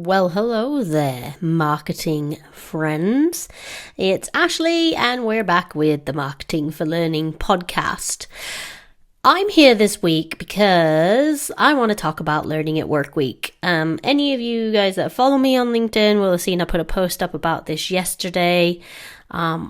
Well, hello there, marketing friends. It's Ashley, and we're back with the Marketing for Learning podcast. I'm here this week because I want to talk about Learning at Work Week. Any of you guys that follow me on LinkedIn will have seen I put a post up about this yesterday. I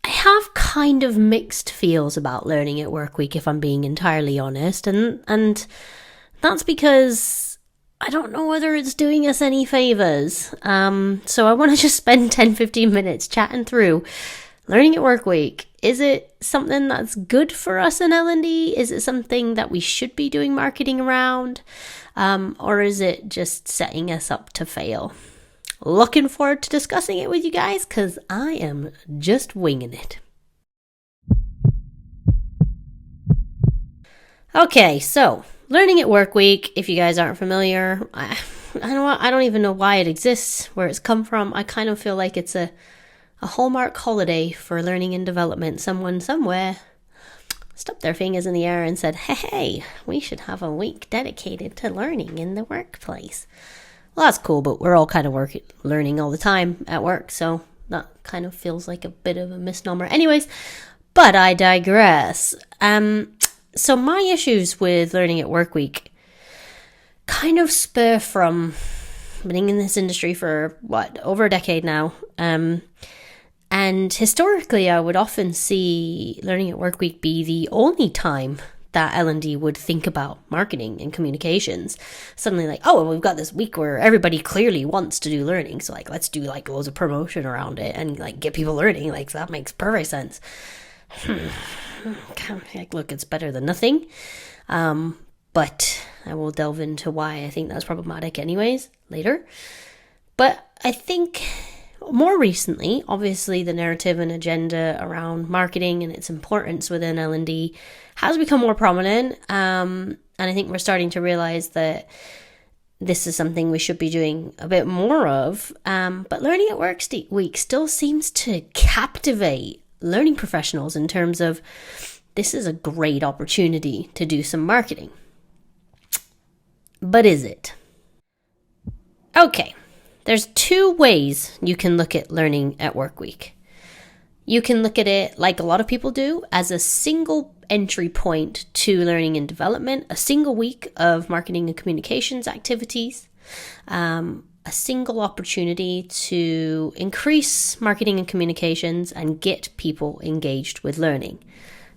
have kind of mixed feels about Learning at Work Week, if I'm being entirely honest, and that's because I don't know whether it's doing us any favors. So I want to just spend 10-15 minutes chatting through Learning at Work Week. Is it something that's good for us in L&D? Is it something that we should be doing marketing around? Or is it just setting us up to fail? Looking forward to discussing it with you guys because I am just winging it. Okay, so Learning at Work Week, if you guys aren't familiar, I don't even know why it exists, where it's come from. I kind of feel like it's a hallmark holiday for learning and development. Someone somewhere stuck their fingers in the air and said, hey, we should have a week dedicated to learning in the workplace. Well, that's cool, but we're all kind of learning all the time at work, so that kind of feels like a bit of a misnomer. Anyways, but I digress. So my issues with Learning at Work Week kind of spur from being in this industry for, over a decade now. And historically, I would often see Learning at Work Week be the only time that L&D would think about marketing and communications. Suddenly well, we've got this week where everybody clearly wants to do learning. So let's do loads of promotion around it and get people learning. So that makes perfect sense. Look, it's better than nothing. But I will delve into why I think that's problematic anyways later. But I think more recently, obviously, the narrative and agenda around marketing and its importance within L&D has become more prominent. And I think we're starting to realize that this is something we should be doing a bit more of. But Learning at Work Week still seems to captivate learning professionals in terms of this is a great opportunity to do some marketing. But is it? Okay, there's two ways you can look at Learning at Work Week. You can look at it like a lot of people do as a single entry point to learning and development, a single week of marketing and communications activities, a single opportunity to increase marketing and communications and get people engaged with learning.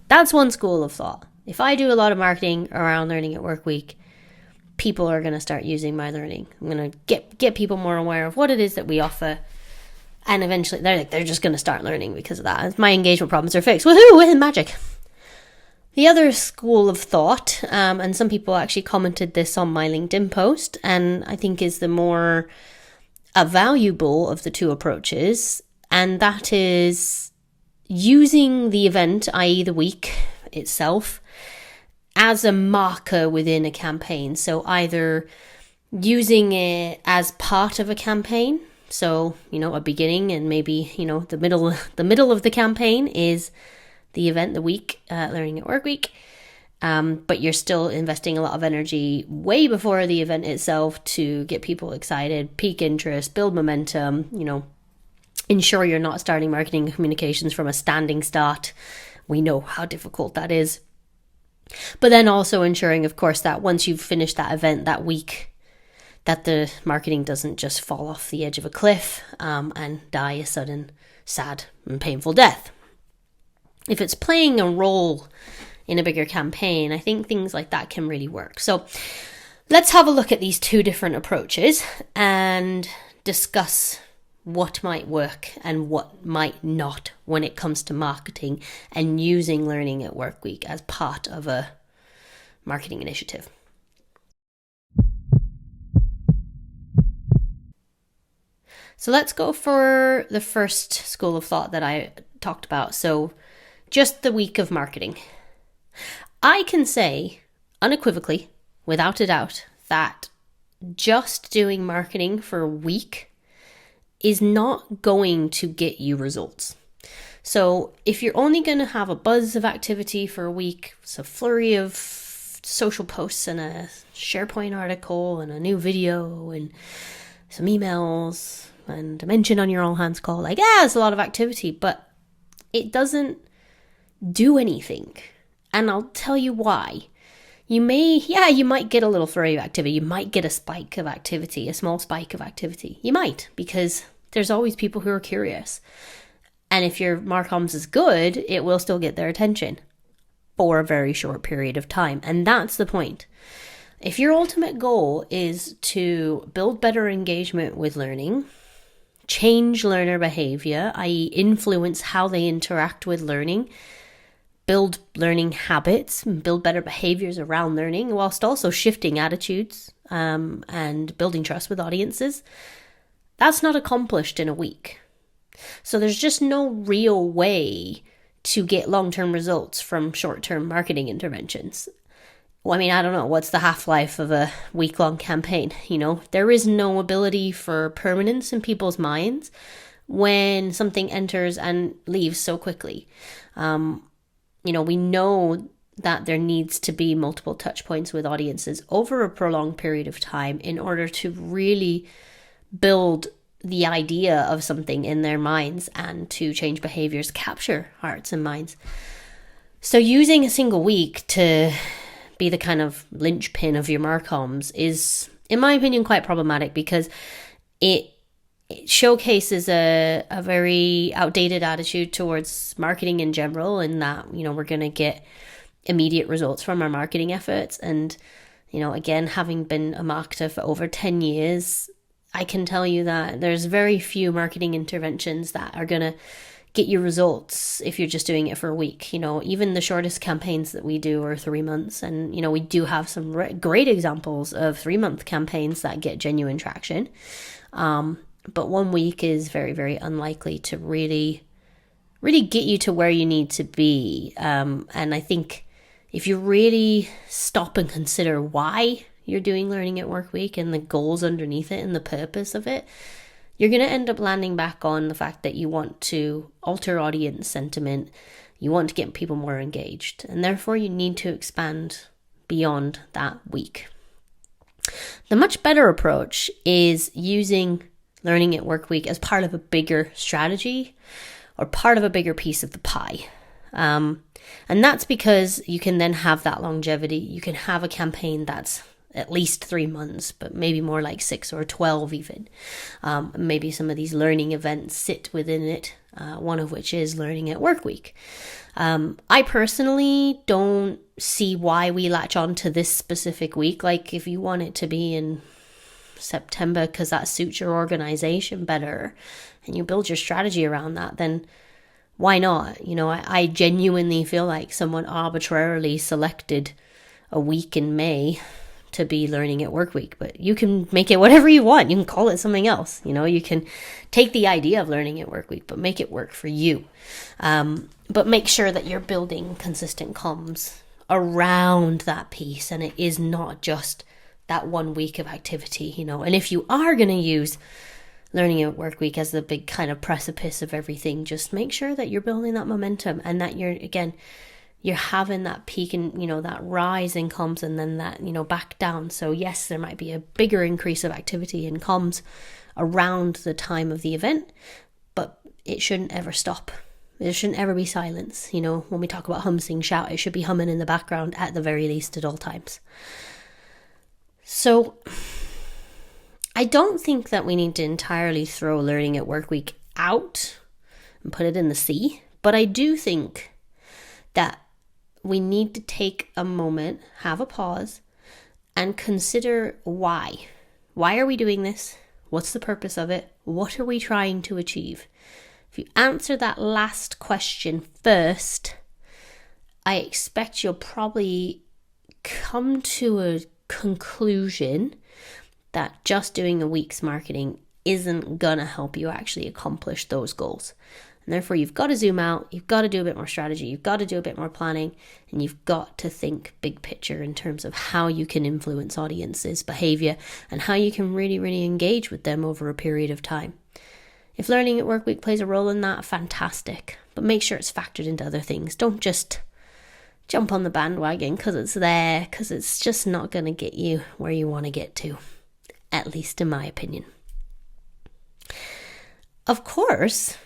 That's one school of thought. If I do a lot of marketing around Learning at Work Week, people are going to start using my learning. I'm going to get people more aware of what it is that we offer, and eventually they're just going to start learning because of that. My engagement problems are fixed. Woohoo! Magic. The other school of thought, and some people actually commented this on my LinkedIn post, and I think is the more valuable of the two approaches, and that is using the event, i.e. the week itself, as a marker within a campaign. So either using it as part of a campaign, so, a beginning, and maybe, the middle of the campaign is the event, the week, Learning at Work Week. But you're still investing a lot of energy way before the event itself to get people excited, pique interest, build momentum, ensure you're not starting marketing and communications from a standing start. We know how difficult that is. But then also ensuring, of course, that once you've finished that event, that week, that the marketing doesn't just fall off the edge of a cliff and die a sudden, sad and painful death. If it's playing a role in a bigger campaign, I think things like that can really work. So let's have a look at these two different approaches and discuss what might work and what might not when it comes to marketing and using Learning at Work Week as part of a marketing initiative. So let's go for the first school of thought that I talked about. So just the week of marketing. I can say unequivocally, without a doubt, that just doing marketing for a week is not going to get you results. So if you're only going to have a buzz of activity for a week, it's a flurry of social posts and a SharePoint article and a new video and some emails and a mention on your all hands call. Like, yeah, it's a lot of activity, but it doesn't do anything. And I'll tell you why. You might get a little flurry of activity. You might get a spike of activity, a small spike of activity. You might, because there's always people who are curious. And if your marcoms is good, it will still get their attention for a very short period of time. And that's the point. If your ultimate goal is to build better engagement with learning, change learner behavior, i.e. influence how they interact with learning, build learning habits, build better behaviors around learning, whilst also shifting attitudes and building trust with audiences, that's not accomplished in a week. So there's just no real way to get long-term results from short-term marketing interventions. Well, I mean, I don't know, what's the half-life of a week-long campaign? There is no ability for permanence in people's minds when something enters and leaves so quickly. We know that there needs to be multiple touch points with audiences over a prolonged period of time in order to really build the idea of something in their minds and to change behaviors, capture hearts and minds. So using a single week to be the kind of linchpin of your marcoms is, in my opinion, quite problematic, because it showcases a very outdated attitude towards marketing in general, in that, we're going to get immediate results from our marketing efforts. And, again, having been a marketer for over 10 years, I can tell you that there's very few marketing interventions that are going to get you results if you're just doing it for a week. Even the shortest campaigns that we do are 3 months. And, we do have some great examples of 3-month campaigns that get genuine traction. But 1 week is very, very unlikely to really get you to where you need to be. And I think if you really stop and consider why you're doing Learning at Work Week and the goals underneath it and the purpose of it, you're going to end up landing back on the fact that you want to alter audience sentiment. You want to get people more engaged. And therefore, you need to expand beyond that week. The much better approach is using Learning at Work Week as part of a bigger strategy or part of a bigger piece of the pie. And that's because you can then have that longevity. You can have a campaign that's at least 3 months, but maybe more like 6 or 12 even. Maybe some of these learning events sit within it, one of which is Learning at Work Week. I personally don't see why we latch on to this specific week. Like, if you want it to be in September because that suits your organization better and you build your strategy around that, then why not? I genuinely feel like someone arbitrarily selected a week in May to be Learning at Work Week, but you can make it whatever you want. You can call it something else. You can take the idea of Learning at Work Week, but make it work for you. But make sure that you're building consistent comms around that piece, and it is not just that 1 week of activity, And if you are going to use Learning at Work Week as the big kind of precipice of everything, just make sure that you're building that momentum and that you're having that peak and, that rise in comms and then that, back down. So yes, there might be a bigger increase of activity in comms around the time of the event, but it shouldn't ever stop. There shouldn't ever be silence. When we talk about hum, sing, shout, it should be humming in the background at the very least at all times. So I don't think that we need to entirely throw Learning at Work Week out and put it in the sea, but I do think that we need to take a moment, have a pause, and consider why. Why are we doing this? What's the purpose of it? What are we trying to achieve? If you answer that last question first, I expect you'll probably come to a conclusion that just doing a week's marketing isn't gonna help you actually accomplish those goals. And therefore, you've got to zoom out, you've got to do a bit more strategy, you've got to do a bit more planning, and you've got to think big picture in terms of how you can influence audiences' behavior and how you can really, really engage with them over a period of time. If Learning at Work Week plays a role in that, fantastic. But make sure it's factored into other things. Don't just jump on the bandwagon because it's there, because it's just not going to get you where you want to get to, at least in my opinion. Of course,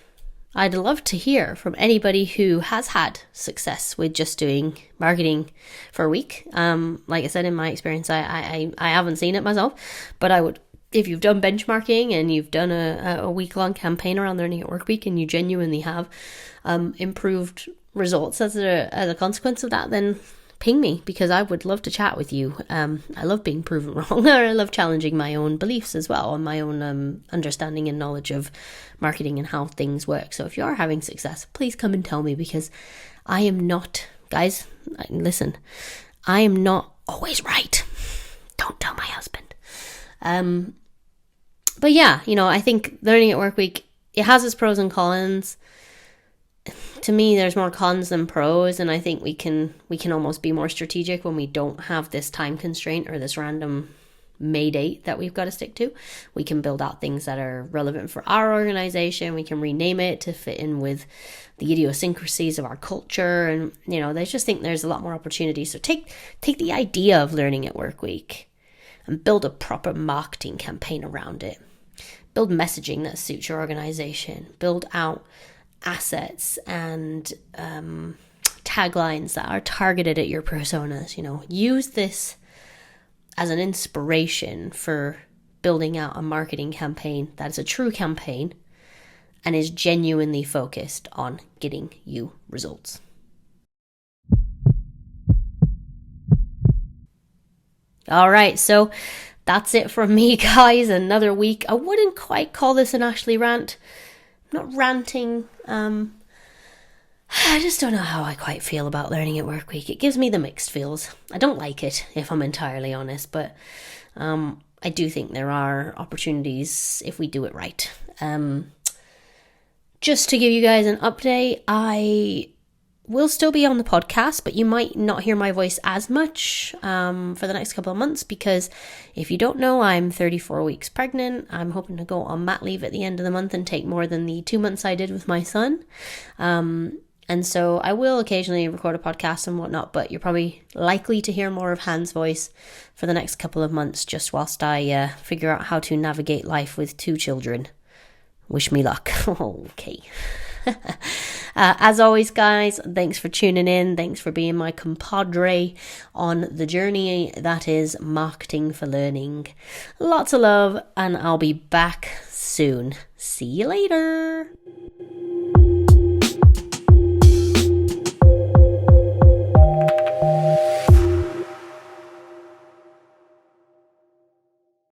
I'd love to hear from anybody who has had success with just doing marketing for a week. Like I said, in my experience, I haven't seen it myself, but I would, if you've done benchmarking and you've done a week-long campaign around Learning at Work Week and you genuinely have improved results as a consequence of that, then ping me, because I would love to chat with you. I love being proven wrong. I love challenging my own beliefs as well, and my own understanding and knowledge of marketing and how things work. So if you're having success, please come and tell me, because I am not, guys, listen, I am not always right. Don't tell my husband. But yeah, I think Learning at Work Week, it has its pros and cons. To me, there's more cons than pros, and I think we can almost be more strategic when we don't have this time constraint or this random May date that we've got to stick to. We can build out things that are relevant for our organization. We can rename it to fit in with the idiosyncrasies of our culture, and they just think there's a lot more opportunity. So take the idea of Learning at Work Week and build a proper marketing campaign around it. Build messaging that suits your organization. Build out assets and taglines that are targeted at your personas. Use this as an inspiration for building out a marketing campaign that is a true campaign and is genuinely focused on getting you results. All right, so that's it from me, guys. Another week. I wouldn't quite call this an Ashley rant. I'm not ranting. I just don't know how I quite feel about Learning at Work Week. It gives me the mixed feels. I don't like it, if I'm entirely honest, but I do think there are opportunities if we do it right. Just to give you guys an update, I will still be on the podcast, but you might not hear my voice as much for the next couple of months, because if you don't know, I'm 34 weeks pregnant. I'm hoping to go on mat leave at the end of the month and take more than the 2 months I did with my son. And so I will occasionally record a podcast and whatnot, but you're probably likely to hear more of Han's voice for the next couple of months, just whilst I figure out how to navigate life with 2 children. Wish me luck. Okay. As always, guys, thanks for tuning in. Thanks for being my compadre on the journey that is marketing for learning. Lots of love, and I'll be back soon. See you later.